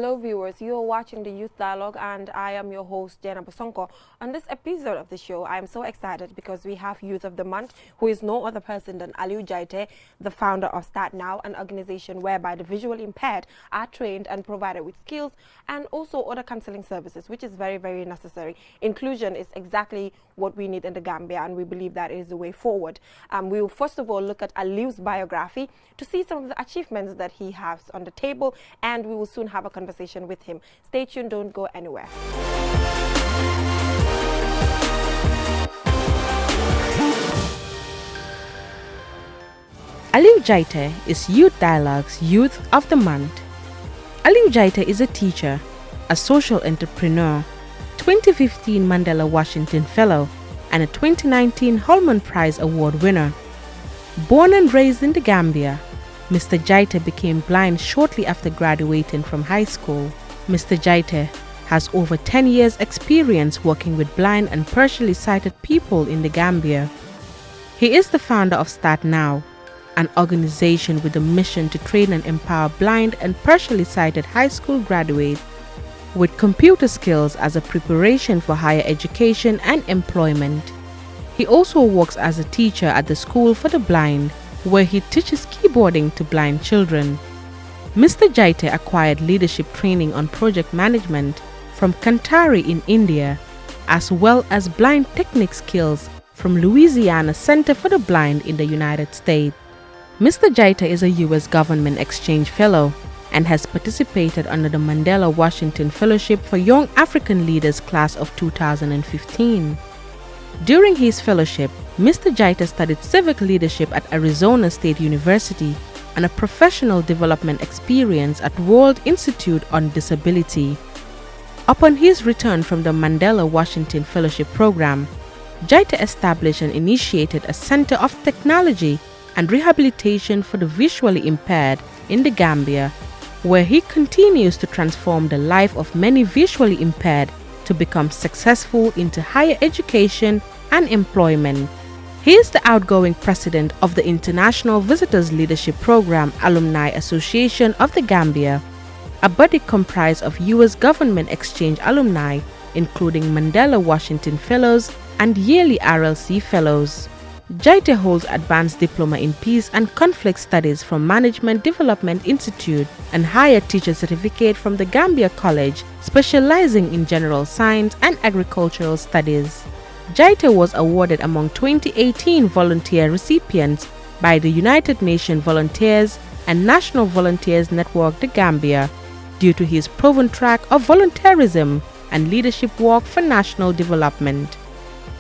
Hello viewers, you are watching the Youth Dialogue and I am your host Jena Bosonko. On this episode of the show, I am so excited because we have Youth of the Month, who is no other person than Aliu Jaite, the founder of Start Now, an organization whereby the visually impaired are trained and provided with skills and also other counseling services, which is very, very necessary. Inclusion is exactly what we need in the Gambia, and we believe that is the way forward. We will first of all look at Aliu's biography to see some of the achievements that he has on the table, and we will soon have a conversation with him. Stay tuned, don't go anywhere. Aliu Jaite is Youth Dialogue's Youth of the Month. Aliu Jaite is a teacher, a social entrepreneur, 2015 Mandela Washington Fellow, and a 2019 Holman Prize Award winner. Born and raised in the Gambia, Mr. Jaite became blind shortly after graduating from high school. Mr. Jaite has over 10 years' experience working with blind and partially sighted people in the Gambia. He is the founder of Start Now, an organization with a mission to train and empower blind and partially sighted high school graduates with computer skills as a preparation for higher education and employment. He also works as a teacher at the School for the Blind, where he teaches keyboarding to blind children. Mr. Jaite acquired leadership training on project management from Kantari in India, as well as blind technique skills from Louisiana Center for the Blind in the United States. Mr. Jaite is a U.S. Government Exchange Fellow and has participated under the Mandela Washington Fellowship for Young African Leaders class of 2015. During his fellowship, Mr. Jaite studied civic leadership at Arizona State University and a professional development experience at World Institute on Disability. Upon his return from the Mandela Washington Fellowship program, Jaite established and initiated a Center of Technology and Rehabilitation for the Visually Impaired in the Gambia, where he continues to transform the life of many visually impaired to become successful into higher education and employment. He is the outgoing president of the International Visitors Leadership Program Alumni Association of the Gambia, a body comprised of U.S. Government Exchange alumni, including Mandela Washington Fellows and yearly RLC Fellows. Jaite holds Advanced Diploma in Peace and Conflict Studies from Management Development Institute and Higher Teacher Certificate from the Gambia College, specializing in General Science and Agricultural Studies. Jaite was awarded among 2018 volunteer recipients by the United Nations Volunteers and National Volunteers Network the Gambia due to his proven track of volunteerism and leadership work for national development.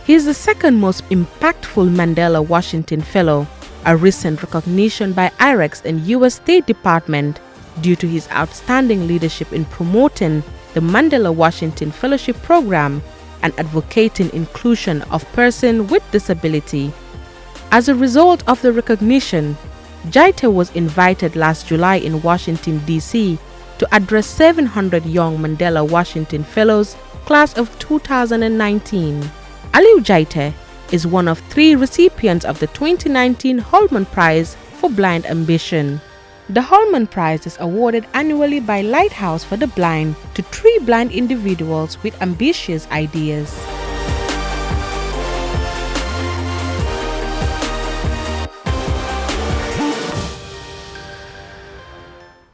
He is the second most impactful Mandela Washington Fellow, a recent recognition by IREX and U.S. State Department due to his outstanding leadership in promoting the Mandela Washington Fellowship Program and advocating inclusion of persons with disability. As a result of the recognition, Jaite was invited last July in Washington, D.C. to address 700 young Mandela Washington Fellows class of 2019. Aliu Jaite is one of 3 recipients of the 2019 Holman Prize for Blind Ambition. The Holman Prize is awarded annually by Lighthouse for the Blind to 3 blind individuals with ambitious ideas.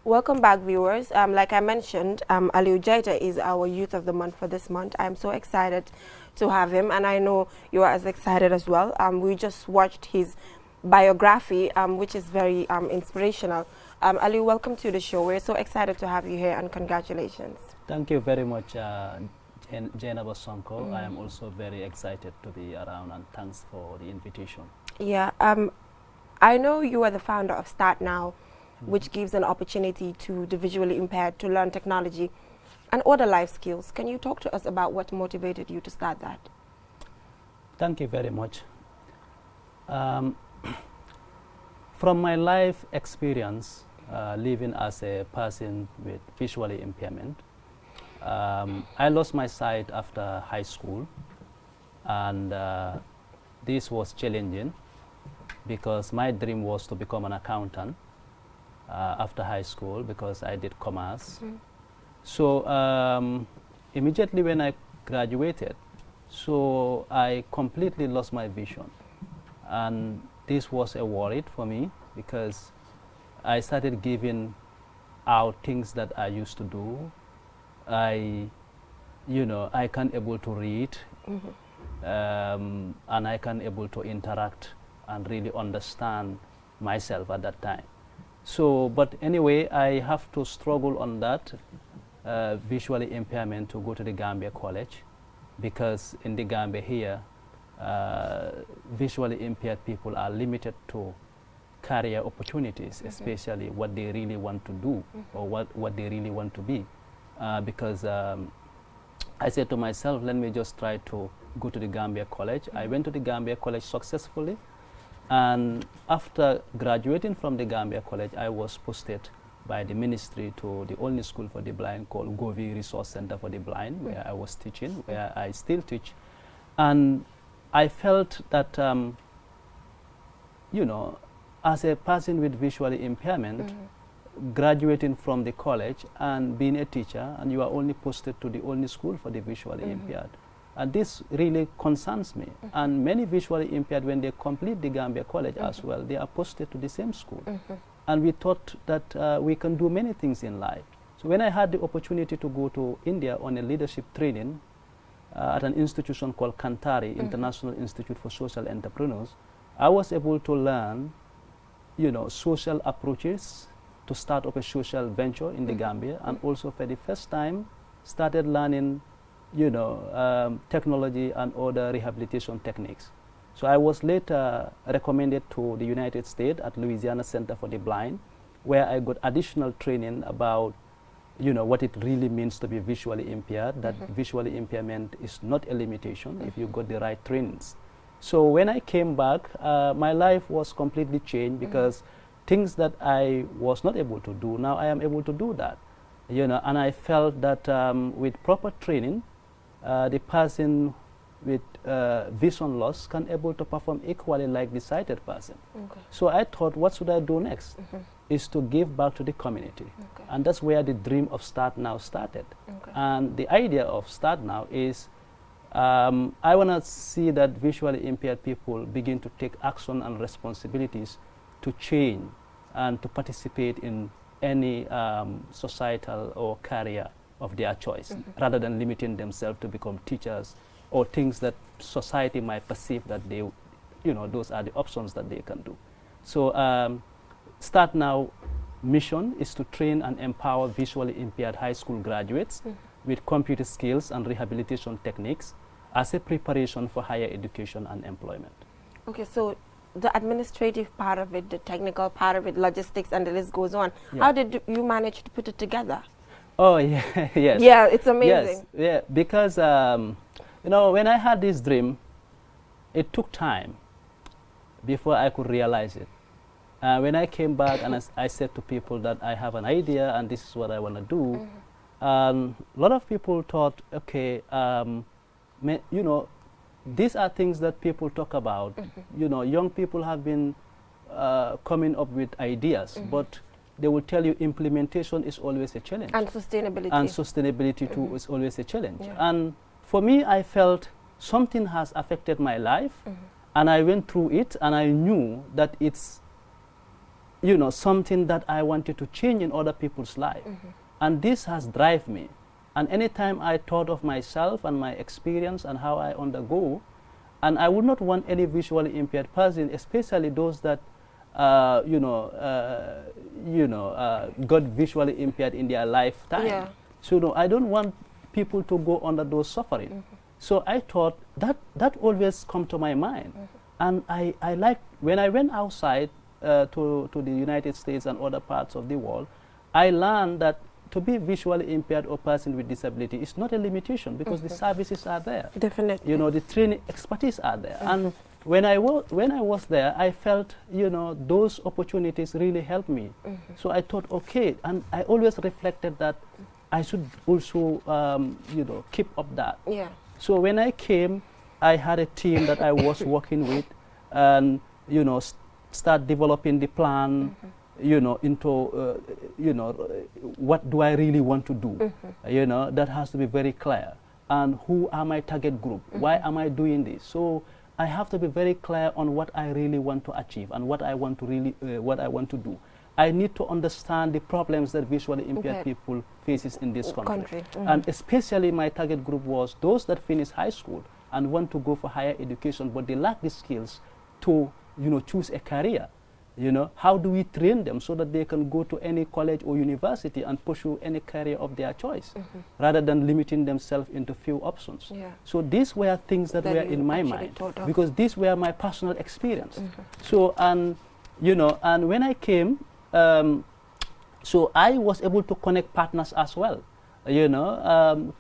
Welcome back, viewers. Like I mentioned, Aliu Jaite is our Youth of the Month for this month. I'm so excited to have him, and I know you are as excited as well. We just watched his biography, which is very inspirational. Aliu, welcome to the show. We're so excited to have you here, and congratulations. Thank you very much, Jena Bosonko. I am also very excited to be around, and thanks for the invitation. Yeah, I know you are the founder of Start Now, which gives an opportunity to the visually impaired to learn technology and other life skills. Can you talk to us about what motivated you to start that? Thank you very much. From my life experience, living as a person with visually impairment, I lost my sight after high school, and this was challenging because my dream was to become an accountant after high school because I did commerce. So immediately when I graduated, so I completely lost my vision. And this was a worry for me because I started giving out things that I used to do. I can't able to read, and I can't able to interact and really understand myself at that time. So, but anyway, I have to struggle on that visually impairment to go to the Gambia College, because in the Gambia here, visually impaired people are limited to career opportunities, especially what they really want to do or what they really want to be. Because I said to myself, let me just try to go to the Gambia College. I went to the Gambia College successfully, and after graduating from the Gambia College, I was posted by the ministry to the only school for the blind called Govi Resource Center for the Blind, where I was teaching, where I still teach. And I felt that, as a person with visually impairment, graduating from the college and being a teacher, and you are only posted to the only school for the visually impaired. And this really concerns me. And many visually impaired, when they complete the Gambia College as well, they are posted to the same school. And we thought that we can do many things in life. So when I had the opportunity to go to India on a leadership training at an institution called Kantari, International Institute for Social Entrepreneurs, I was able to learn, social approaches to start up a social venture in the Gambia, and also for the first time started learning, technology and other rehabilitation techniques. So I was later recommended to the United States at Louisiana Center for the Blind, where I got additional training about, what it really means to be visually impaired, that visually impairment is not a limitation if you got the right trainings. So when I came back, my life was completely changed, because things that I was not able to do, now I am able to do that. And I felt that with proper training, the person with vision loss can able to perform equally like the sighted person. So I thought, what should I do next? Is to give back to the community. And that's where the dream of Start Now started. And the idea of Start Now is, I want to see that visually impaired people begin to take action and responsibilities to change and to participate in any societal or career of their choice, rather than limiting themselves to become teachers or things that society might perceive that they, those are the options that they can do. So Start Now mission is to train and empower visually impaired high school graduates with computer skills and rehabilitation techniques as a preparation for higher education and employment. Okay, so the administrative part of it, the technical part of it, logistics, and the list goes on. How did you manage to put it together? Oh, yeah, yes. Yeah, it's amazing. Yes, yeah, because, when I had this dream, it took time before I could realize it. When I came back and I said to people that I have an idea and this is what I want to do, a lot of people thought, okay, these are things that people talk about. Young people have been coming up with ideas, but they will tell you implementation is always a challenge. And sustainability. And sustainability too is always a challenge. And for me, I felt something has affected my life, and I went through it, and I knew that it's, something that I wanted to change in other people's life. And this has driven me. And anytime I thought of myself and my experience and how I undergo, and I would not want any visually impaired person, especially those that, got visually impaired in their lifetime. So I don't want people to go under those suffering. So I thought that always come to my mind. And I like, when I went outside to the United States and other parts of the world, I learned that to be visually impaired or person with disability is not a limitation, because the services are there. Definitely. The training expertise are there. And when I was there, I felt, those opportunities really helped me. So I thought, okay, and I always reflected that I should also, keep up that. So when I came, I had a team that I was working with, and, start developing the plan, into, what do I really want to do? That has to be very clear. And who are my target group? Why am I doing this? So I have to be very clear on what I really want to achieve and what I want to do. I need to understand the problems that visually impaired people faces in this country. And especially my target group was those that finish high school and want to go for higher education, but they lack the skills to, choose a career. How do we train them so that they can go to any college or university and pursue any career of their choice, rather than limiting themselves into few options? So these were things that were in my mind, because these were my personal experience. So, and when I came, so I was able to connect partners as well,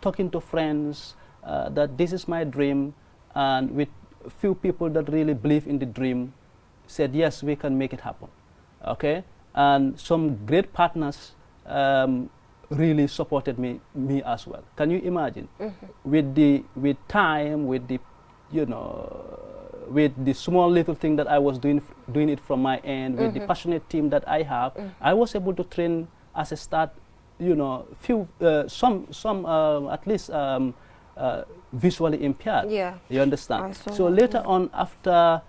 talking to friends that this is my dream, and with few people that really believe in the dream, said, yes, we can make it happen, okay? And some great partners really supported me as well. Can you imagine? With time, with the, with the small little thing that I was doing it from my end, with the passionate team that I have, I was able to train as a start, few, some at least visually impaired. You understand? So later on, after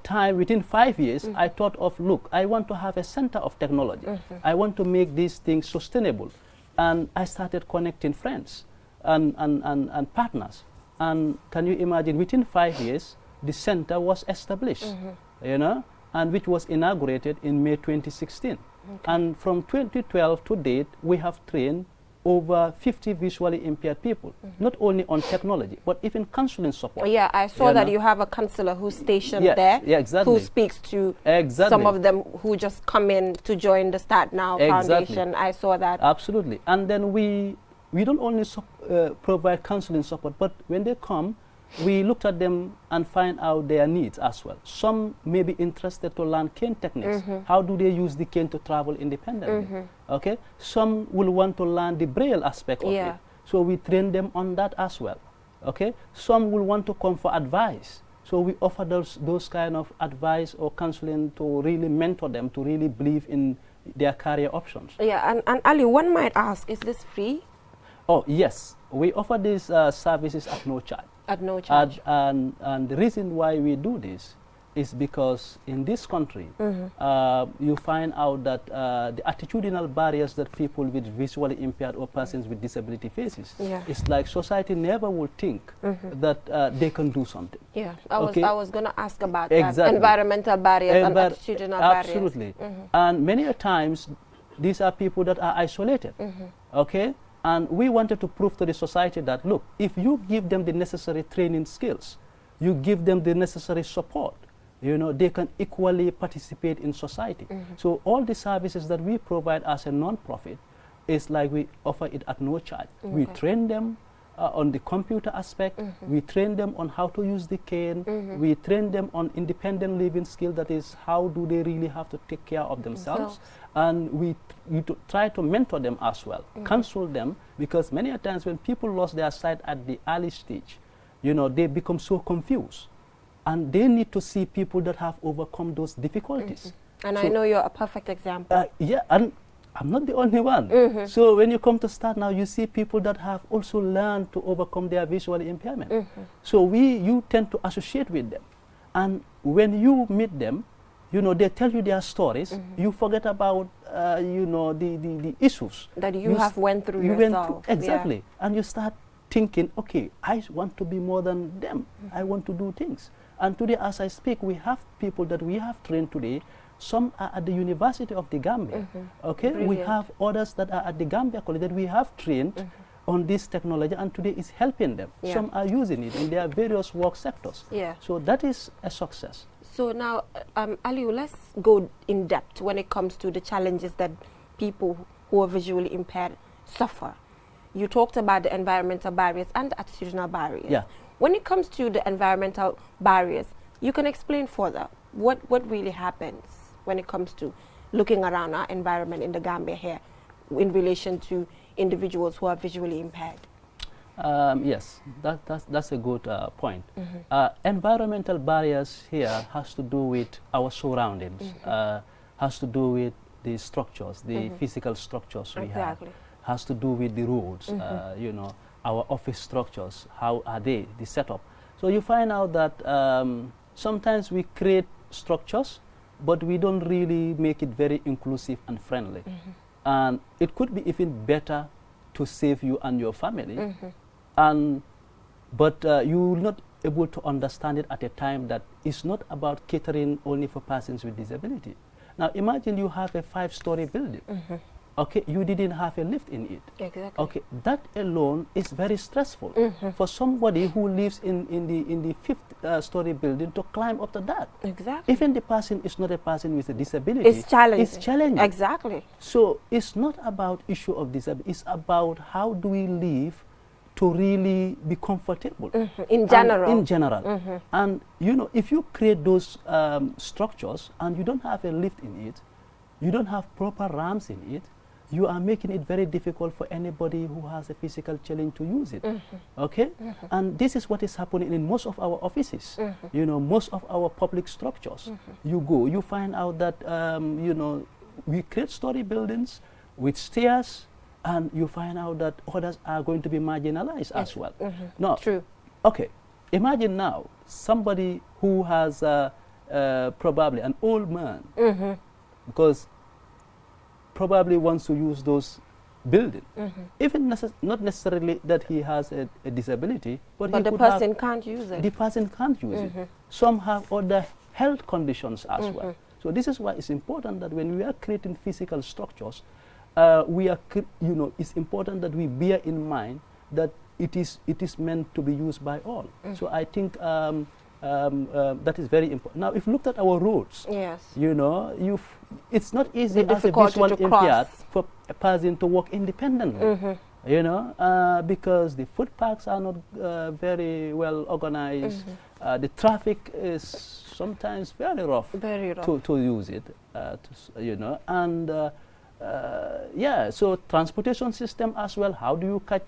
time, within 5 years, I thought of, look, I want to have a center of technology. I want to make these things sustainable. And I started connecting friends and partners. And can you imagine, within 5 years, the center was established, and which was inaugurated in May 2016. And from 2012 to date, we have trained over 50 visually impaired people, not only on technology, but even counseling support. Yeah, I saw that you have a counselor who's stationed there, who speaks to some of them who just come in to join the Start Now Foundation. I saw that. Absolutely. And then we don't only provide counseling support, but when they come, we looked at them and find out their needs as well. Some may be interested to learn cane techniques. How do they use the cane to travel independently? Okay. Some will want to learn the braille aspect of it. So we train them on that as well. Okay. Some will want to come for advice. So we offer those kind of advice or counseling to really mentor them to really believe in their career options. Yeah, and Ali, one might ask, is this free? Oh, yes. We offer these services at no charge. At no charge. And the reason why we do this is because in this country, you find out that the attitudinal barriers that people with visually impaired or persons with disability faces, it's like society never will think that they can do something. Yeah, I was going to ask about that. Environmental barriers and attitudinal barriers. Absolutely. And many a times, these are people that are isolated, okay? And we wanted to prove to the society that, look, if you give them the necessary training skills, you give them the necessary support, they can equally participate in society. So all the services that we provide as a non-profit is like we offer it at no charge. We train them on the computer aspect, we train them on how to use the cane, we train them on independent living skill, that is, how do they really have to take care of themselves. And we try to mentor them as well, counsel them, because many a times when people lost their sight at the early stage, they become so confused. And they need to see people that have overcome those difficulties. And so I know you're a perfect example. Yeah, and I'm not the only one. So when you come to Start Now, you see people that have also learned to overcome their visual impairment. So you tend to associate with them. And when you meet them, they tell you their stories. You forget about, the issues that you have went through yourself. Exactly. And you start thinking, okay, I want to be more than them. I want to do things. And today, as I speak, we have people that we have trained today. Some are at the University of the Gambia. Okay, brilliant. We have others that are at the Gambia College that we have trained on this technology, and today is helping them. Some are using it in their various work sectors. So that is a success. So now, Aliu, let's go in depth when it comes to the challenges that people who are visually impaired suffer. You talked about the environmental barriers and attitudinal barriers. When it comes to the environmental barriers, you can explain further what really happens when it comes to looking around our environment in the Gambia here in relation to individuals who are visually impaired. Yes, that's a good point. Environmental barriers here has to do with our surroundings, has to do with the structures, the physical structures we have. Exactly. Has to do with the roads, you know, our office structures, how are they, the setup. So you find out that sometimes we create structures, but we don't really make it very inclusive and friendly. And it could be even better to save you and your family, but you're not able to understand it at a time that it's not about catering only for persons with disability. Now imagine you have a 5-story building. Okay, you didn't have a lift in it. Exactly. Okay, that alone is very stressful for somebody who lives in the 5th story building to climb up to that. Exactly. Even the person is not a person with a disability. It's challenging. It's challenging. Exactly. So it's not about issue of disability. It's about how do we live to really be comfortable. In general. In general. And you know, if you create those structures and you don't have a lift in it, you don't have proper ramps in it, you are making it very difficult for anybody who has a physical challenge to use it. Okay? And this is what is happening in most of our offices. You know, most of our public structures. You go, you find out that, you know, we create story buildings with stairs, and you find out that others are going to be marginalized as well. No. True. Okay. Imagine now somebody who has probably an old man, because probably wants to use those buildings. Even not necessarily that he has a disability, but he the could person have, can't use it. the person can't use it. Some have other health conditions as well. So this is why it's important that when we are creating physical structures, we are, you know, it's important that we bear in mind that it is meant to be used by all. So I think that is very important. Now, if you looked at our roads, Yes. you know, it's not easy The as a difficulty visual to impaired cross. for a person to walk independently. You know, because the footpaths are not very well organized. The traffic is sometimes very rough, Very rough. to use it, you know, and yeah, so transportation system as well. How do you catch,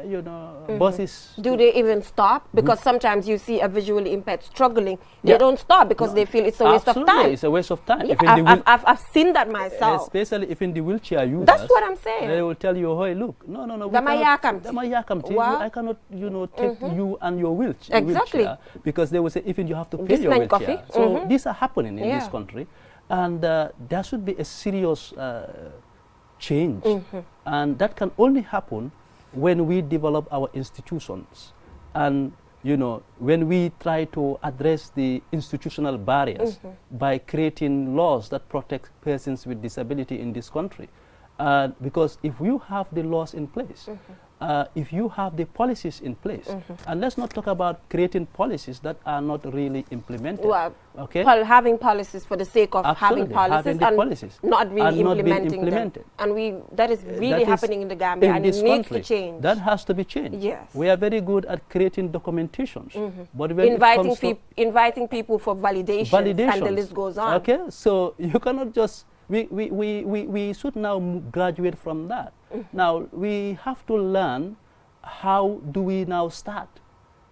you know, buses? Do they even stop? Because sometimes you see a visually impaired struggling. They Yeah. don't stop because they feel it's a waste of Absolutely, time. it's a waste of time. Yeah, If in the I've seen that myself. especially if in the wheelchair users. That's what I'm saying. They will tell you, hey, look, no, we Dama cannot- yakamti. Dama yakamti. Wow. I cannot, you know, take you and your wheelchair. Exactly. Because they will say, even you have to pay This your man wheelchair. coffee. So these are happening in this Yeah. country. And there should be a serious change. And that can only happen when we develop our institutions. And, you know, when we try to address the institutional barriers by creating laws that protect persons with disability in this country. Because if you have the laws in place, if you have the policies in place, and let's not talk about creating policies that are not really implemented. Well, okay? having policies for the sake of having Absolutely, policies having the and policies not really and not being implementing implemented. them. And that is really That is happening in the Gambia, in and it this needs country. to change. That has to be changed. Yes. We are very good at creating documentations, but when it comes to Inviting people for validations, and the validations, list goes on. okay, so you cannot just we should now graduate from that. Now we have to learn how do we now start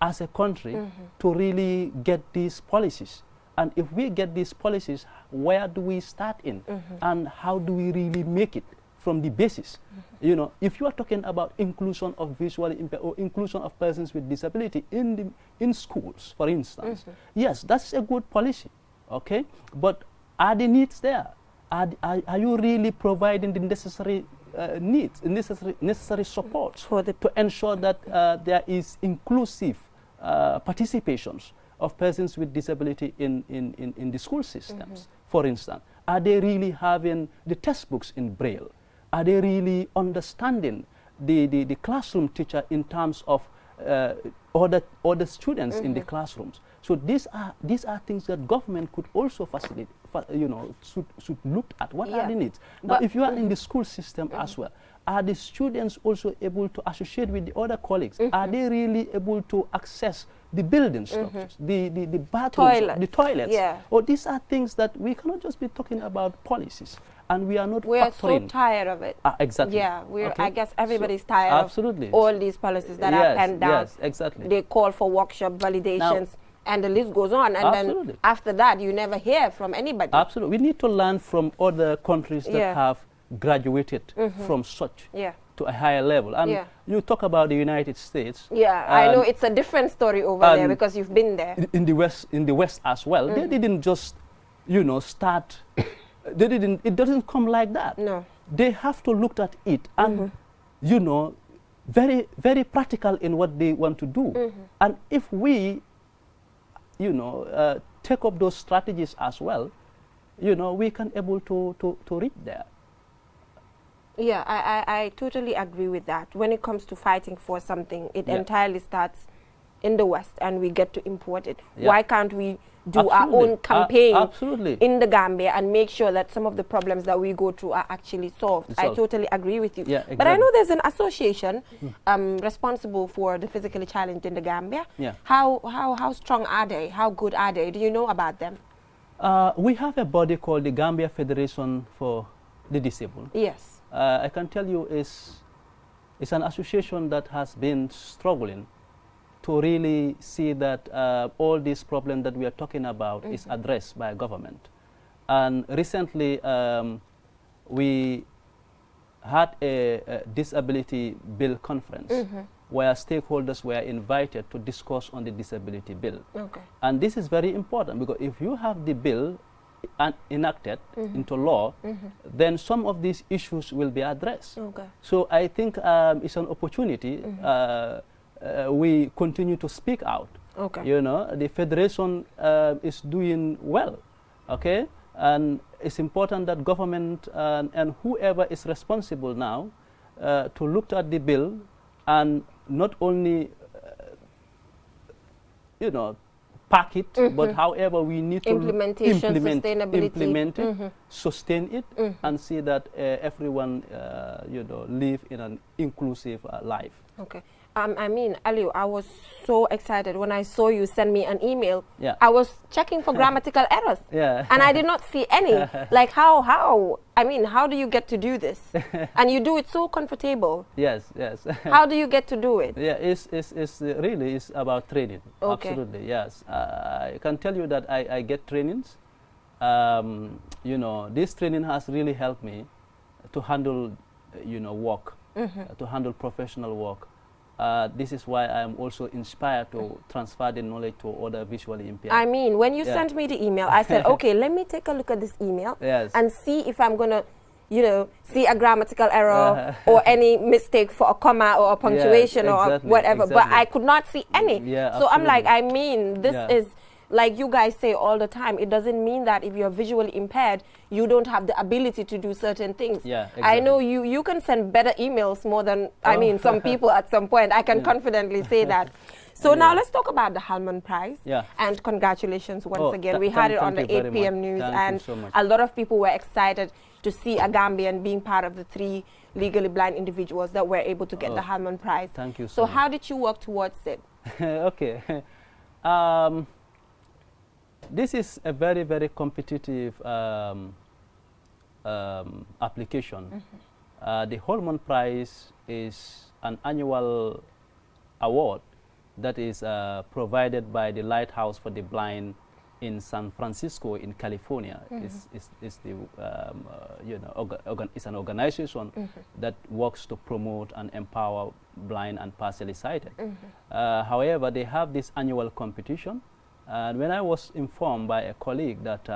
as a country to really get these policies. And if we get these policies, where do we start in? And how do we really make it from the basis? You know, if you are talking about inclusion of visually impaired or inclusion of persons with disability in schools, for instance, yes, that's a good policy, okay? But are the needs there? Are you really providing the necessary needs, necessary support to ensure that there is inclusive participations of persons with disability in the school systems? For instance, are they really having the textbooks in Braille? Are they really understanding the classroom teacher in terms of other students in the classrooms? So these are things that government could also facilitate, you know, should look at. What are the needs? Now, if you are in the school system as well, are the students also able to associate with the other colleagues? Are they really able to access the building structures, the bathrooms, the toilets? Yeah. Or these are things that we cannot just be talking about policies, and we are not We are so factoring. tired of it. Exactly. Yeah, Okay. I guess everybody's tired absolutely. of all these policies that are penned down. Yes, exactly. They call for workshop validations, And the list goes on. And Absolutely. then after that, you never hear from anybody. Absolutely. We need to learn from other countries that Yeah. have graduated from such Yeah. to a higher level. And Yeah. you talk about the United States. Yeah, I know and it's a different story over there and because you've been there. in the West as well. They didn't just, start. It doesn't come like that. No. They have to look at it and, very, very practical in what they want to do. And if we, take up those strategies as well, we can able to reach there. Yeah, I totally agree with that. When it comes to fighting for something, it Yeah. entirely starts in the West and we get to import it. Yeah. Why can't we do our Absolutely. own campaign Absolutely. in the Gambia and make sure that some of the problems that we go through are actually solved? I Solved. totally agree with you. Yeah, But I exactly. know there's an association responsible for the physically challenged in the Gambia. Yeah. How strong are they? How good are they? Do you know about them? We have a body called the Gambia Federation for the Disabled. Yes. I can tell you it's an association that has been struggling to really see that all these problems that we are talking about is addressed by government. And recently we had a disability bill conference where stakeholders were invited to discuss on the disability bill. Okay. And this is very important because if you have the bill enacted into law, then some of these issues will be addressed. Okay. So I think it's an opportunity. We continue to speak out. Okay. The federation is doing well, okay? And it's important that government and whoever is responsible now to look at the bill and not only, pack it, but however we need to Implementation, sustainability. implement it, sustain it, and see that everyone, live in an inclusive life. Okay. Aliu, I was so excited when I saw you send me an email. Yeah. I was checking for grammatical errors. Yeah. And I did not see any. Like how? How do you get to do this? And you do it so comfortable. Yes. How do you get to do it? Yeah, it's really is about training. Okay. Absolutely, yes. I can tell you that I get trainings. This training has really helped me to handle, work, to handle professional work. This is why I am also inspired to transfer the knowledge to other visually impaired. When you Yeah. sent me the email, I said, okay, let me take a look at this email Yes. and see if I'm going to, see a grammatical error or any mistake for a comma or a punctuation or exactly, whatever. But exactly. I could not see any. Yeah, so I'm like, absolutely. this Yeah. is, like you guys say all the time, it doesn't mean that if you're visually impaired, you don't have the ability to do certain things. Yeah, I know exactly. you can send better emails more than, some people at some point. I can confidently say that. So now let's talk about the Hallman Prize. Yeah. And congratulations once again. We thank- had it on the thank you 8 very p.m. much. news, Thank you and so much. a lot of people were excited to see a Gambian being part of the 3 legally blind individuals that were able to get the Hallman Prize. Thank you So so much. how did you work towards it? Okay. This is a very, very competitive application. The Hallman Prize is an annual award that is provided by the Lighthouse for the Blind in San Francisco in California. It's an organization that works to promote and empower blind and partially sighted. However, they have this annual competition. And when I was informed by a colleague that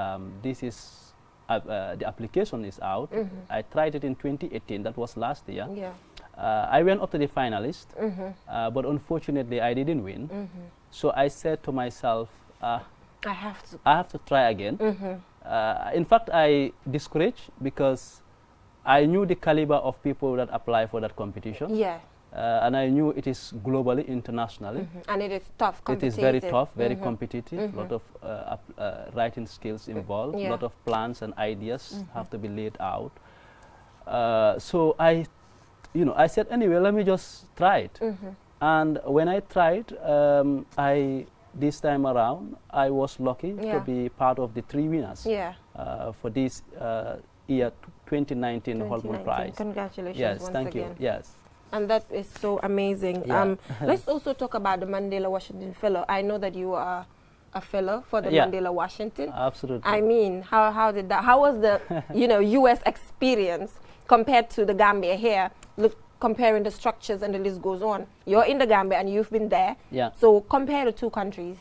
this is the application is out, I tried it in 2018. That was last year. Yeah. I went up to the finalist, but unfortunately I didn't win. So I said to myself, I have to. I have to try again. In fact, I discouraged because I knew the caliber of people that apply for that competition. Yeah. And I knew it is globally, internationally. And it is tough, It is very tough, very competitive, a lot of writing skills involved, a Yeah. lot of plans and ideas have to be laid out. So I said, anyway, let me just try it. And when I tried, this time around, I was lucky to be part of the 3 winners for this year 2019 Hallman Prize. Congratulations Yes, once thank again. you. Yes. And that is so amazing. Yeah. Let's also talk about the Mandela Washington Fellow. I know that you are a fellow for the Yeah. Mandela Washington. Absolutely. I mean, how did that? How was the U.S. experience compared to the Gambia here? Look, comparing the structures and the list goes on. You're in the Gambia and you've been there. Yeah. So compare the two countries.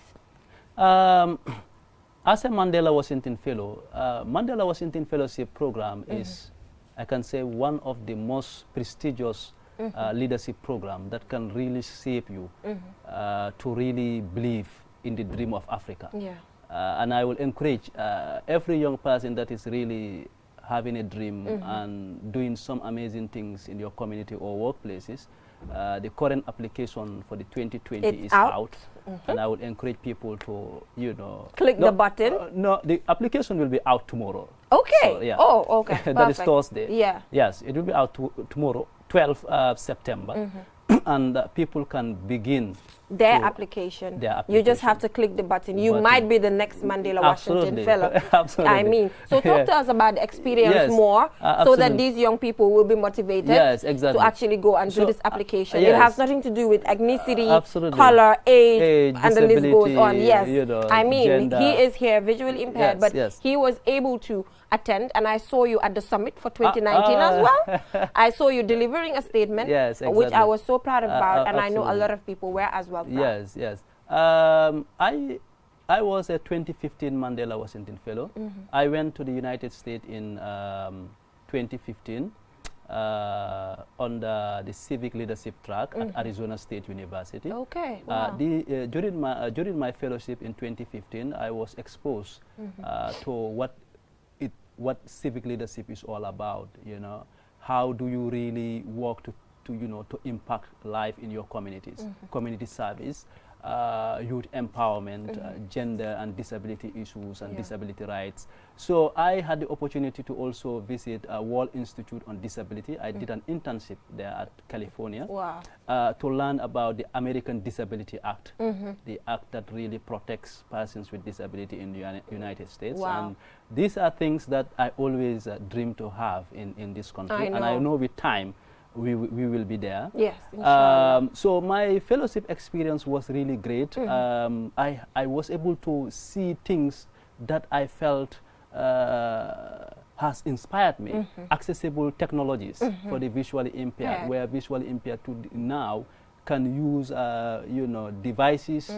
As a Mandela Washington Fellow, Mandela Washington Fellowship Program is, I can say, one of the most prestigious leadership program that can really shape you to really believe in the dream of Africa. Yeah. And I will encourage every young person that is really having a dream and doing some amazing things in your community or workplaces. The current application for the 2020 It's is out. out. And I would encourage people to, Click the button. No, the application will be out tomorrow. Okay. So, yeah. Oh, okay. That is Perfect. Thursday. Yeah. Yes, it will be out tomorrow, 12 September. And people can begin Their to- application. their You just application. have to click the button. You Button. might be the next Mandela Washington Absolutely. fellow. Absolutely. I mean, so talk Yeah. to us about the experience Yes. more so that Absolutely. these young people will be motivated Yes, exactly. to actually go and do So, this application. It yes. has nothing to do with ethnicity, Absolutely. color, age, Age, and the list goes on. disability, Yes. I mean, gender. he is here visually impaired, Yes, but yes. he was able to attend, and I saw you at the summit for 2019 as well. I saw you delivering a statement, Yes, which I exactly. was so proud about, and I know a absolutely. lot of people were as well. proud. Yes, yes. I was a 2015 Mandela Washington Fellow. I went to the United States in 2015 on the civic leadership track at Arizona State University. Okay. Wow. During my fellowship in 2015, I was exposed to what civic leadership is all about. How do you really work to impact life in your communities, community service, youth empowerment, gender and disability issues and disability rights. So I had the opportunity to also visit World Institute on Disability. I did an internship there at California. Wow. To learn about the American Disability Act, the act that really protects persons with disability in the United States. Wow. And these are things that I always dream to have in this country. And I know with time, we will be there. Yes, inshallah. So my fellowship experience was really great. I was able to see things that I felt has inspired me. Accessible technologies for the visually impaired, where visually impaired to now can use devices,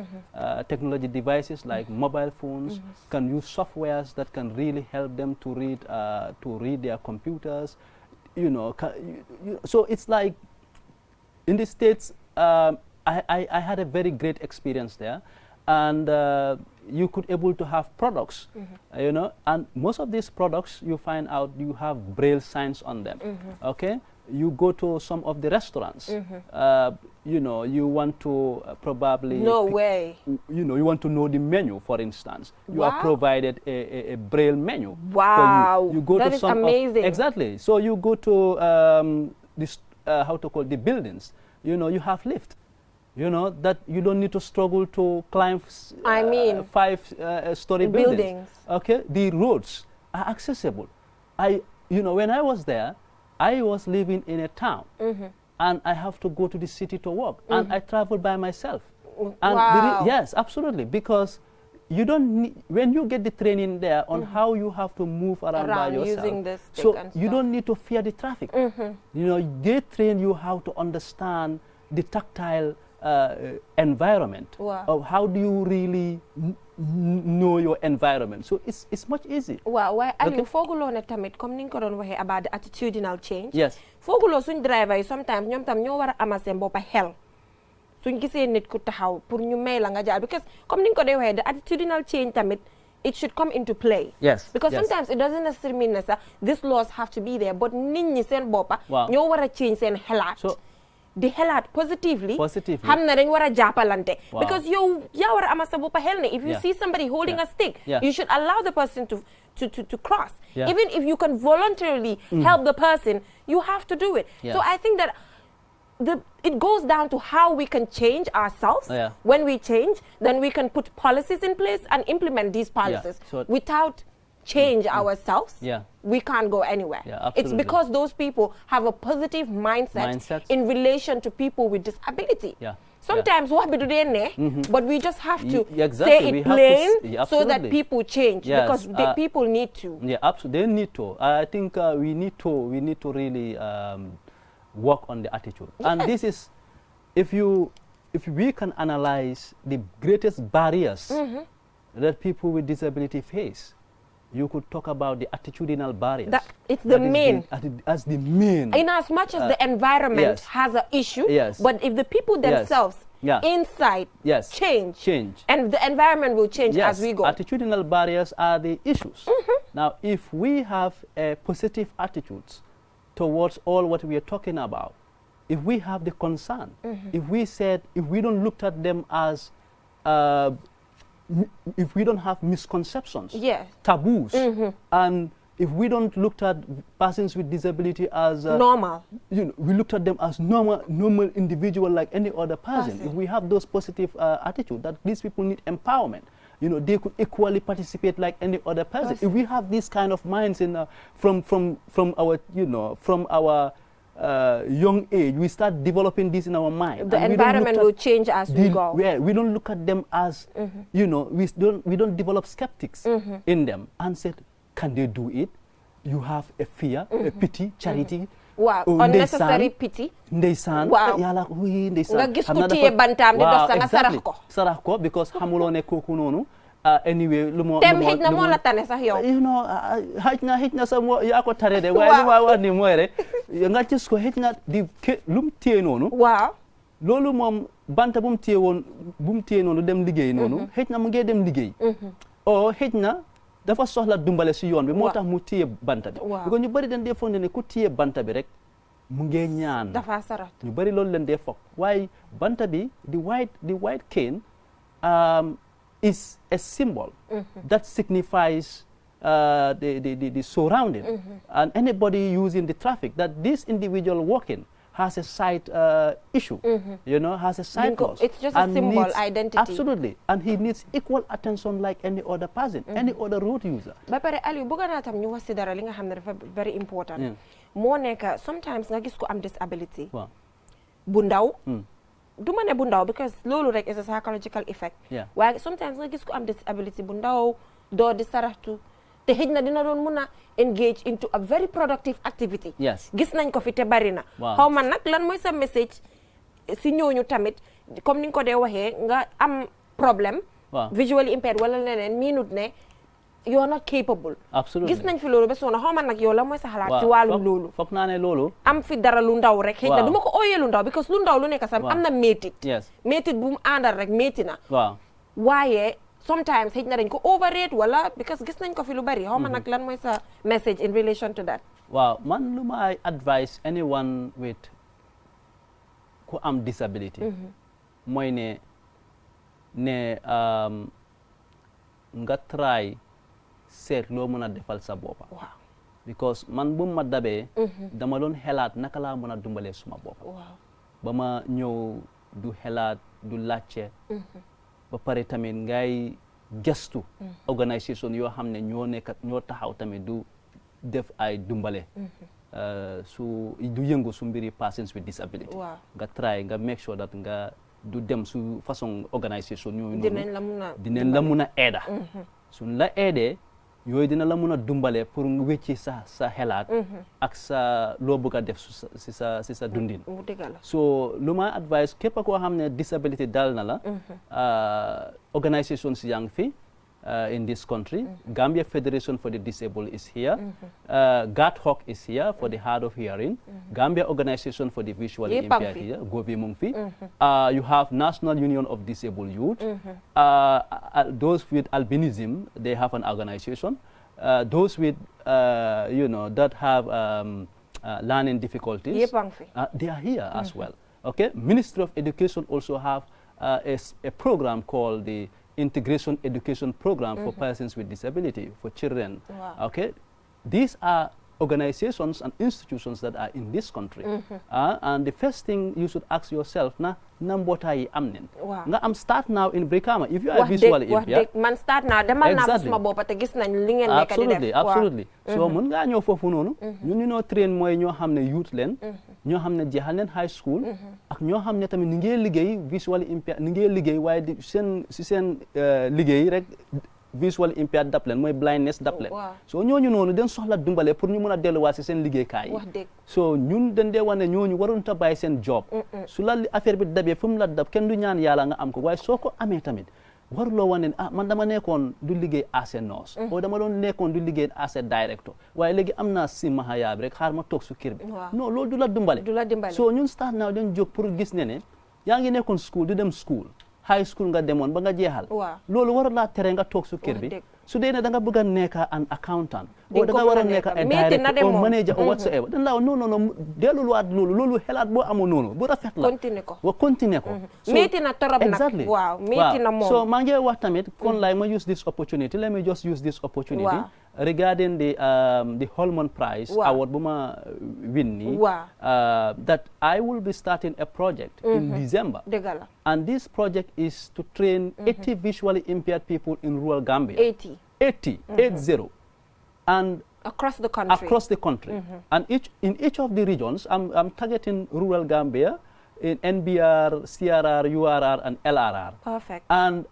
technology devices like mobile phones, can use softwares that can really help them to read their computers. So it's like in the States, I had a very great experience there, and you could able to have products, and most of these products you find out you have Braille signs on them. Okay, you go to some of the restaurants, you want to probably you want to know the menu, for instance. You are provided a Braille menu. Wow, for you. You go that to is some amazing. Exactly. So you go to the buildings. You have lift. That you don't need to struggle to climb. 5-story buildings. Okay, the roads are accessible. When I was there, I was living in a town, and I have to go to the city to work, and I travel by myself. And wow. Yes, absolutely, because you don't need, when you get the training there on how you have to move around by yourself, using the stick so and you stuff. don't need to fear the traffic. They train you how to understand the tactile environment. Wow. Of how do you really know your environment. So it's much easy. Waaw waaye Aliou fooguloo ne tamit comme ni nga ko doon waxee about the attitudinal change. Yes. Fooguloo suñ driver yi sometimes ñoom tam ñoo war a amal seen boppa xel suñ gisee nit ku taxaw pour ñu may la nga jaar because comme ni nga ko dee waxee the attitudinal change tamit it should come into play. Yes. Because sometimes it doesn't necessarily mean that these laws have to be there, but nit ñi seen boppa Wow. ñoo war a change seen xelaat. So di xelaat positively. Positively. xam na dañ war a jàppalante. Wow. Because yow yaa war a amal sa boppa xel ne if you Yeah. see somebody holding Yeah. a stick, Yeah. you should allow the person to cross. Yeah. Even if you can voluntarily help the person, you have to do it. Yeah. So I think that it goes down to how we can change ourselves. Yeah. When we change, then we can put policies in place and implement these policies. So without change ourselves, Yeah. we can't go anywhere. Yeah, It's absolutely. because those people have a positive mindset Mindset. in relation to people with disability. Yeah. sometimes wax bi du dee neex, but we just have to exactly. say We it have to plain yeah, so that absolutely. people change, Yes, because the people need to. Yeah, absolutely. They need to. I think we need to really work on the attitude. And this is, if we can analyze the greatest barriers that people with disability face, you could talk about the attitudinal barriers. It's the main. As the main. In as much as the environment yes. has an issue, Yes. but if the people themselves Yeah. inside Yes. change, Change. and the environment will change Yes, as we go. attitudinal barriers are the issues. Now, if we have a positive attitudes towards all what we are talking about, if we have the concern, if we don't look at them as, if we don't have misconceptions, Yeah. taboos, and if we don't look at persons with disability as Normal. we looked at them as normal individual like any other person. If we have those positive attitude that these people need empowerment, they could equally participate like any other person. If we have these kind of minds from our from our young age, we start developing this in our mind. The environment will change as we go. We don't look at them as we don't develop skeptics in them and said, can they do it? You have a fear, a pity, charity. Wow, unnecessary pity. Ndeysaan. Wow. Yàlla ndeysaan. Nga gis ko téye bantaam di dox sa nga sarax ko. Sarax ko because xamuloo ne kooku noonu. Anyway, tem xëj na moo la tane sax yow. xëj na sax yaa ko tare de. waaye li ma wax ni mooy rek nga gis ko xëj na lu mu téye noonu. waaw. loolu moom banta bu mu téye noonu dem liggéey noonu. xëj na mu ngi dem liggéey. xëj na dafa soxla dumbale si yoon bi moo tax mu téye banta bi. parce que ñu bëri dañ dee foog ne ku téye banta bi rek mu ngi ñaan. dafa sarax ñu bëri loolu leen dee foog waaye banta bi the white cane is a symbol that signifies the surrounding and anybody using the traffic that this individual walking has a sight issue, has a sight loss. It's just a symbol, identity. Absolutely. And he needs equal attention like any other person, any other road user. Ba pare Aliou bëgg naa tam ñu wax si dara li nga xam ne dafa very important. moo nekk sometimes nga gis ko am disability. bu ndaw. du ma ne bu ndaw because loolu rek is a psychological effect. waaye sometimes nga gis ko am disability bu ndaw doo di saraxtu te xëj na dina doon mun a engage into a very productive activity. gis nañ ko fi te bari na. xaw ma nag lan mooy sa message si ñooñu tamit comme ni nga ko dee waxee nga am problème. visually impaired wala leneen minute ne you're not capable. Absolutely. gis nañ fi loolu ba soona xaw ma nag yow la mooy sa xalaat si wàllum loolu. foog naa ne loolu. am fi dara lu ndaw rek. xëy na du ma ko ooyee lu ndaw because lu ndaw lu nekk sax am na métit. métit bu mu àndal rek métti na. waaye sometimes xëy na dañ ko overrate wala because gis nañ ko fi lu bari xaw ma nag lan mooy sa message in relation to that. waaw man lu may advise anyone with ku am disability. mooy ne nga try seet loo mën a defal sa boppa. because man bu ma dabee. dama doon xelaat naka laa mën a dumbalee suma boppa. ba ma ñëw du xelaat du laajte. ba pare tamit ngay gestu organisation yoo xam ne ñoo taxaw tamit du def ay dumbale du yëngu su mbiri persons with disability nga try nga make sure that nga du dem su façon organisation yooyu noonu dinañ la mun a aida suñ la aidee yooyu dina la mun a dumbale pour nga wécci sa xelaat ak sa loo bëgg a def si sa dundin so lu ma advice képp koo xam ne disability dal na la organisation si yaa ngi fi in this country Gambia Federation for the Disabled is here GATHOC is here for the hard of hearing Gambia Organization for the Visually Impaired here Govi mu ngi fi you have National Union of Disabled Youth those with albinism they have an organization those with that have learning difficulties they are here as well. Okay, Ministry of Education also have a program called the Integration Education Program for persons with disability for children. Okay, these are organizations and institutions that are in this country. And the first thing you should ask yourself na mbootaay yi am nen nga am start now in Brikama if you are visually impaired man start now demal naa suma bopp te gis nañ li ngeen nekk di def absolutely so mën ngaa ñëw foofu noonu ñun ñu noo train mooy ñoo xam ne youth leen ñoo xam ne jeexal leen high school ak ñoo xam ne tamit ni ngee liggéey visually impaired ni ngee liggéey waaye di seen liggéey rek visually impaired dab leen mooy blindness dab leen so ñooñu noonu den soxla dimbale pour ñu mën a delluwaat si seen liggéeykaay yi so ñun dañ dee wane ñooñu warun ta bàyyi seen job su la affaire bi dabee fu mu la dab kenn du ñaan yàlla nga am ko waaye soo ko amee tamit waruloo wane ne man dama nekkoon du liggéey as a nurse o dama doon nekkoon du liggéey as a director waaye léegi am naa si mahayaa bi rek xaar ma toog su kër bi non loolu du la dimbale so ñun start now dañ jóg pour gis ne yaa ngi nekkoon school di dem school high school nga demoon ba nga jeexal loolu warul laa tere nga toog su kër bi su dee ne da nga bëgg a nekk an accountant o da nga war a nekk a director o manager o whatsoever dañ laa non delluwaat loolu xelaat boo amoon noonu bu rafet la continuer ko métti na torop nag exactly waaw métti na moom so maa ngi wax tamit kon like ma use this opportunity let me just use this opportunity regarding the Holman Prize award bu ma win nii that I will be starting a project in December and this project is to train 80 visually impaired people in rural Gambia 80 and across the country and in each of the regions I'm targeting rural Gambia in NBR, CRR, URR, and LRR. Perfect. And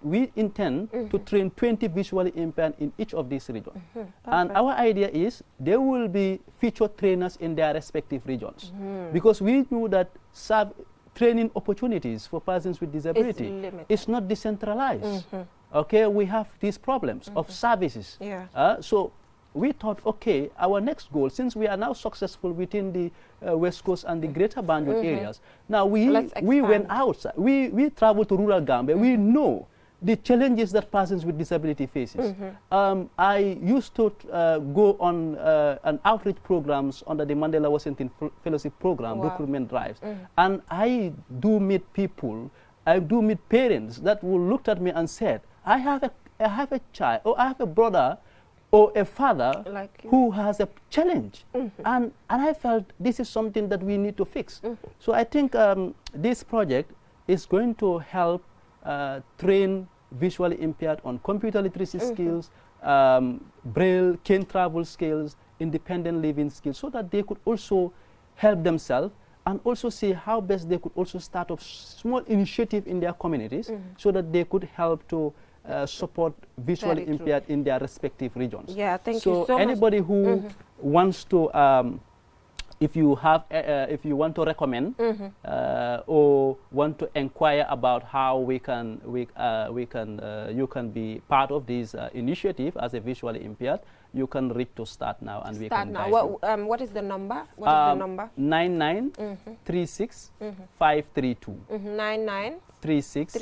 we intend to train 20 visually impaired in each of these regions. And our idea is there will be featured trainers in their respective regions. Because we knew that training opportunities for persons with disability is not decentralized. Okay, we have these problems of services. So we thought, okay, our next goal, since we are now successful within the West Coast and the Greater Banjul areas, now we went outside. We traveled to rural Gambia. We know the challenges that persons with disability faces. I used to go on an outreach programs under the Mandela Washington Fellowship Program, recruitment drives, and I do meet people, I do meet parents that will look at me and said, I have a child, or I have a brother, or a father who has a challenge. And I felt this is something that we need to fix. So I think this project is going to help train visually impaired on computer literacy skills, braille, cane travel skills, independent living skills, so that they could also help themselves and also see how best they could also start a small initiative in their communities so that they could help to support visually impaired in their respective regions. Yeah, thank you so much. Anybody who wants to, if you want to recommend or want to inquire about how you can be part of this initiative as a visually impaired, you can reach to Start Now, and we can guide you. What is the number? What is the number? 9936 532. 9936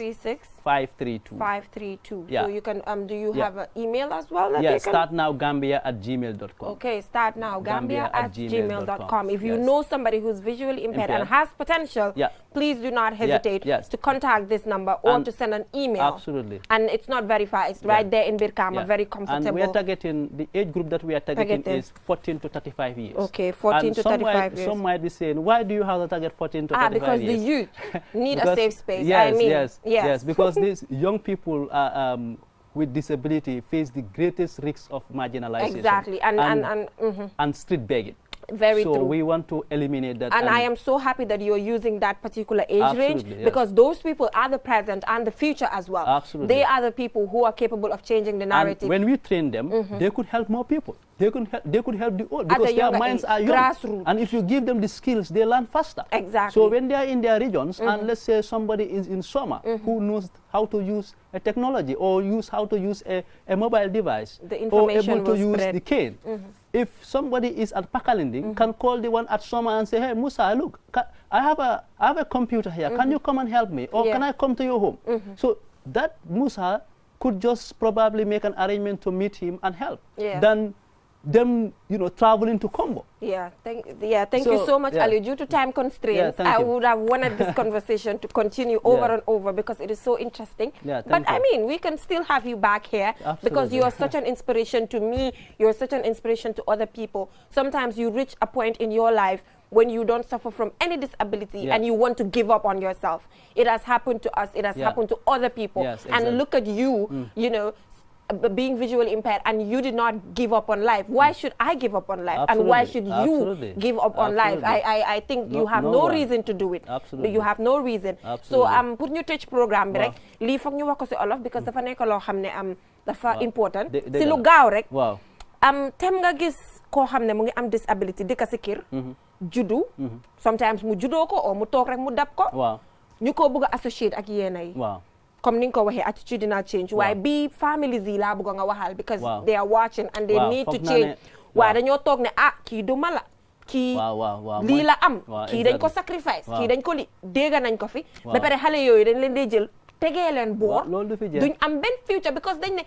532. 532. Yeah. So you can do you have an email as well? Yeah, startnowgambia@gmail.com. Okay, startnowgambia@gmail.com. If you know somebody who's visually impaired and has potential, please do not hesitate to contact this number or to send an email. Absolutely. And it's not very far. It's right there in Birkama, very comfortable. And we are targeting, the age group that we are targeting is 14 to 35 years. Okay, 14 to 35 years. Some might be saying, why do you have to target 14 to 35 because years? The youth need a safe space. Yes, because these young people with disability face the greatest risks of marginalization. Exactly, and street begging. Very true. So we want to eliminate that. And I am so happy that you're using that particular age range, because those people are the present and the future as well. Absolutely. They are the people who are capable of changing the narrative. And when we train them, they could help more people. They could help the old, because their minds are young. Grassroots. And if you give them the skills, they learn faster. Exactly. So when they are in their regions, and let's say somebody is in Soma who knows how to use a technology or how to use a mobile device, the information or able to use spread. the cane. If somebody is at Pakalindi, can call the one at Soma and say, hey, Musa, look, I have a computer here. Can you come and help me? Or can I come to your home? So that Musa could just probably make an arrangement to meet him and help. Than them, traveling to Combo. Thank you so much, Ali. Due to time constraints, I would have wanted this conversation to continue over and over, because it is so interesting. But I mean, we can still have you back here. Absolutely. Because you are such an inspiration to me. You're such an inspiration to other people. Sometimes you reach a point in your life when you don't suffer from any disability and you want to give up on yourself. It has happened to us. It has happened to other people. Yes, exactly. And look at you, being visually impaired and you did not give up on life, why should I give up on life? And why should you give up on life? I think you have no reason to do it. You have no reason. So pour ñu tëj programme bi rek lii foog ñu wax ko si olof because dafa nekk loo xam ne dafa important si lu gaaw rek tem nga gis koo xam ne mu ngi am disability dëkk si kër juddu sometimes mu juddoo ko o mu toog rek mu dab ko ñu ko bëgg a associate ak yéena yi comme ni nga ko waxee attitudinal change waaye bii families yi laa bëgg nga waxal because they are watching and they need to change waaye dañoo toog ne kii du mala kii lii la am kii dañ ko sacrifice kii dañ ko li dégg nañ ko fi ba pare xale yooyu dañ leen dee jël tegee leen boor duñ am benn future because dañ ne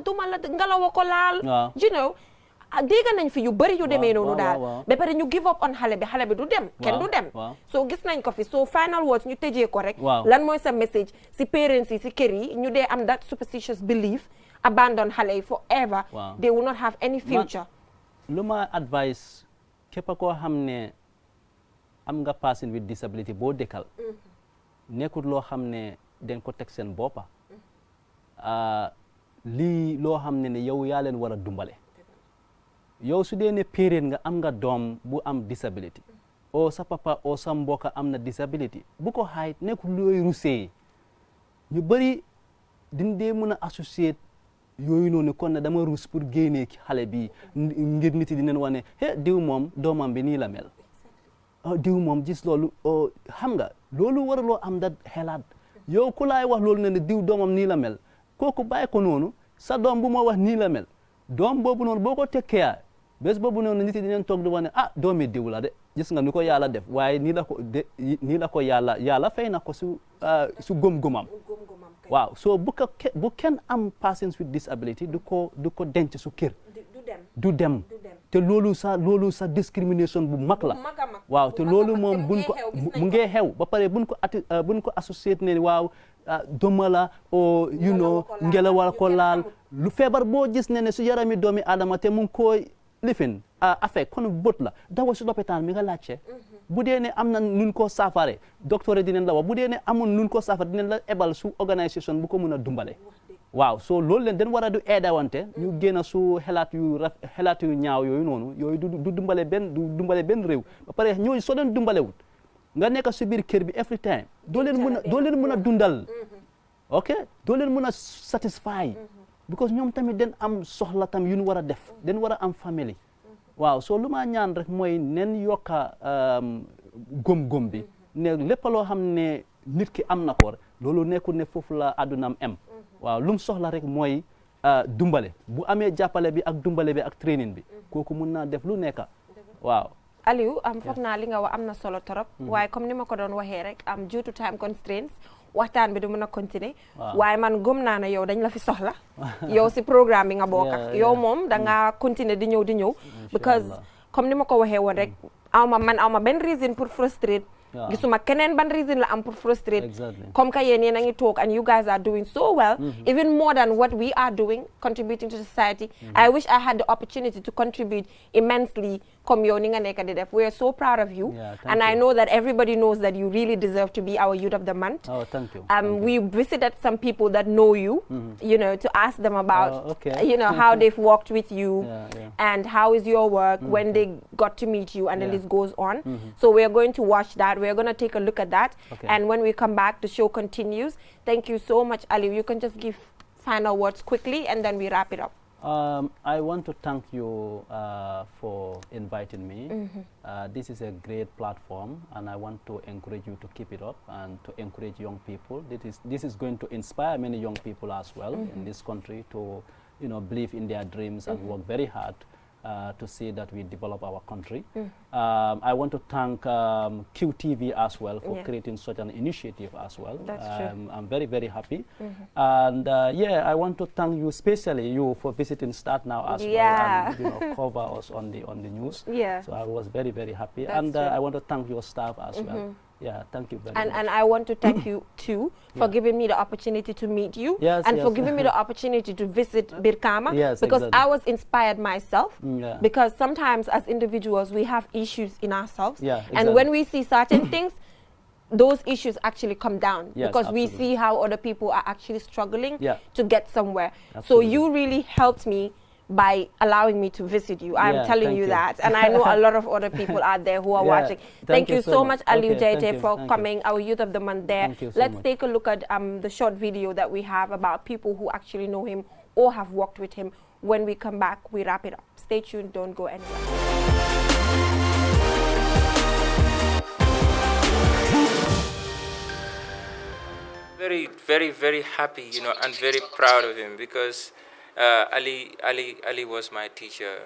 duma la ngelaw ko laal you know dégg nañ fi yu bëri yu demee noonu daal ba pare ñu give up on xale bi du dem kenn du dem so gis nañ ko fi so final words ñu tëjee ko rek lan mooy sa message si parents yi si kër yi ñu dee am that superstitious belief abandon xale yi forever they will not have any future lu ma advice képp koo xam ne am nga person with disability boo dëkkal nekkul loo xam ne den ko teg seen boppa lii loo xam ne yow yaa leen war a dumbale yow su dee ne parent nga am nga doom bu am disability o sa papa o sa mbokk am na disability bu ko xaayit nekkul looy rusee ñu bëri din dee mën a associate yooyu noonu kon na dama rus pour génnee xale bi ngir nit yi dinañ wane diw moom doomam bi nii la mel diw moom gis loolu xam nga loolu waraloo am da xelaat yow ku laay wax loolu ne diw doomam nii la mel kooku bàyyi ko noonu sa doom bu ma wax nii la mel doom boobu noonu boo ko tekkee bés boobu noonu nit yi dinañ toog di wane doomi diw la de gis nga ni ko yàlla def waaye nii la ko yàlla fay na ko su gëm-gëmam waaw so bu kenn am persons with disability du ko denc su kër du dem te loolu sa discrimination bu mag la waaw te loolu moom buñ ko mu ngee xew ba pare buñ ko associate ne waaw doma la o you know ngelawal ko laal lu feebar boo gis ne su yarami doomi aadama te mu ngi koy lifin affect kon bët la dawa si lopitaan mi nga laajte bu dee ne am na nun koo saafare docteur yi dinañ la wax bu dee ne amul nun koo saafare dinañ la ebal su organisation bu ko mën a dumbale waaw so loolu leen den war a du eedawante ñu génn su xelaat yu ñaaw yooyu noonu yooyu du dumbale benn réew ba pare ñooyu soo leen dumbalewut nga nekk si biir kër bi every time doo leen mën a dundal ok doo leen mën a satisfy because ñoom tamit den am soxla tam yu ñu war a def den war a am famille waaw so lu ma ñaan rek mooy nen yokka góom-góom bi ne lépp loo xam ne nit ki am na ko loolu nekkul ne foofu la àddunaam am waaw lu mu soxla rek mooy dumbale bu amee jàppale bi ak dumbale bi ak training bi kooku mun naa def lu nekk waaw Alieu foog naa li nga wax am na solo torop waaye comme ni ma ko doon waxee rek due to time constraints waxtaan bi du mën a continuer waaye man gëm naa ne yow dañ la fi soxla yow si programme bi nga bokk yow moom da nga continuer di ñëw because comme ni ma ko waxee woon rek aw ma benn reason pour frustrate gisuma keneen ban reason la am pour frustrate comme que yéen a ngi toog and you guys are doing so well even more than what we are doing contributing to society I wish I had the opportunity to contribute immensely comme yow ni nga nekk di def we are so proud of you and I know that everybody knows that you really deserve to be our youth of the month thank you we visited some people that know you you know to ask them about you know how they've worked with you and how is your work when they got to meet you and the list goes on so we are going to watch that. We're going to take a look at that. And when we come back, the show continues. Thank you so much, Alieu. You can just give final words quickly and then we wrap it up. I want to thank you for inviting me. This is a great platform and I want to encourage you to keep it up and to encourage young people. This is going to inspire many young people as well in this country to believe in their dreams and work very hard to see that we develop our country. I want to thank QTV as well for creating such an initiative as well. That's true. I'm very, very happy. And I want to thank you, especially you, for visiting Start Now as well and cover us on the news. So I was very, very happy. That's and true. I want to thank your staff as well. Yeah, thank you very much. And I want to thank you too for giving me the opportunity to meet you and for giving me the opportunity to visit Birkama because I was inspired myself because sometimes as individuals we have issues in ourselves and when we see certain things those issues actually come down, Yes, because we absolutely. see how other people are actually struggling Yeah. to get somewhere. Absolutely. So you really helped me by allowing me to visit you. I'm Yeah, telling thank you you. that, and I know a lot of other people out there who are Yeah, watching. thank you you so so much. much, Aliu Okay, thank Jaite, you, for thank you. coming, our Youth of the Month there. Thank you so Let's much. take a look at the short video that we have about people who actually know him or have worked with him. When we come back, we wrap it up. Stay tuned, don't go anywhere. Very, very, very happy, and very proud of him, because Ali was my teacher,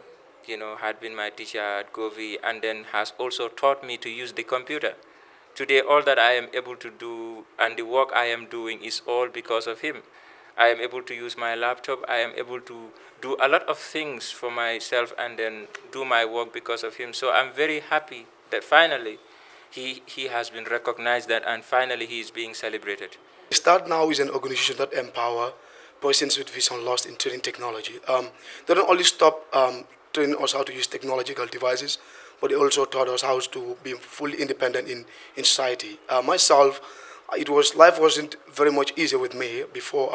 had been my teacher at Govi, and then has also taught me to use the computer. Today, all that I am able to do and the work I am doing is all because of him. I am able to use my laptop. I am able to do a lot of things for myself and then do my work because of him. So I'm very happy that finally he has been recognized and finally he is being celebrated. Start Now is an organization that empower persons with vision loss in training technology. They don't only stop training us how to use technological devices, but they also taught us how to be fully independent in society. Myself, life wasn't very much easier with me before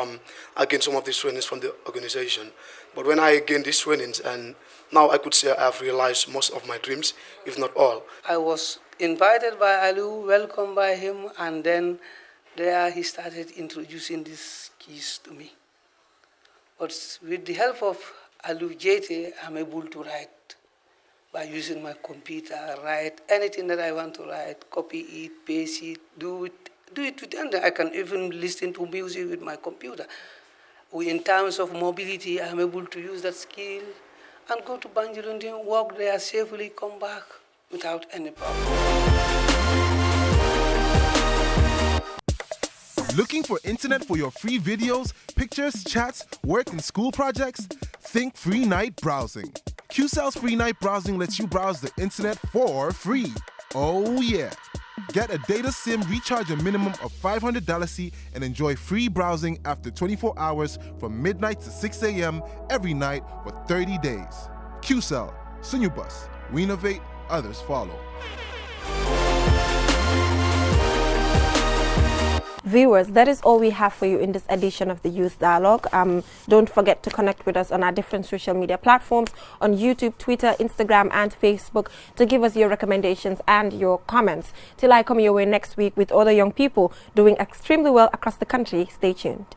I gained some of these trainings from the organization. But when I gained these trainings, and now I could say I've realized most of my dreams, if not all. I was invited by Aliu, welcomed by him, and then there he started introducing these keys to me. But with the help of Aliu Jaite, I'm able to write by using my computer, write anything that I want to write, copy it, paste it, do it with, and I can even listen to music with my computer. In terms of mobility, I'm able to use that skill and go to Banjulundi, work there safely, come back without any problem. Looking for internet for your free videos, pictures, chats, work, and school projects? Think Free Night Browsing. QCell's Free Night Browsing lets you browse the internet for free. Oh yeah. Get a data SIM, recharge a minimum of $500 and enjoy free browsing after 24 hours from midnight to 6 a.m. every night for 30 days. QCell, Sunubus. We innovate, others follow. Viewers, that is all we have for you in this edition of the Youth Dialogue. Don't forget to connect with us on our different social media platforms on YouTube, Twitter, Instagram, and Facebook to give us your recommendations and your comments. Till I come your way next week with other young people doing extremely well across the country, stay tuned.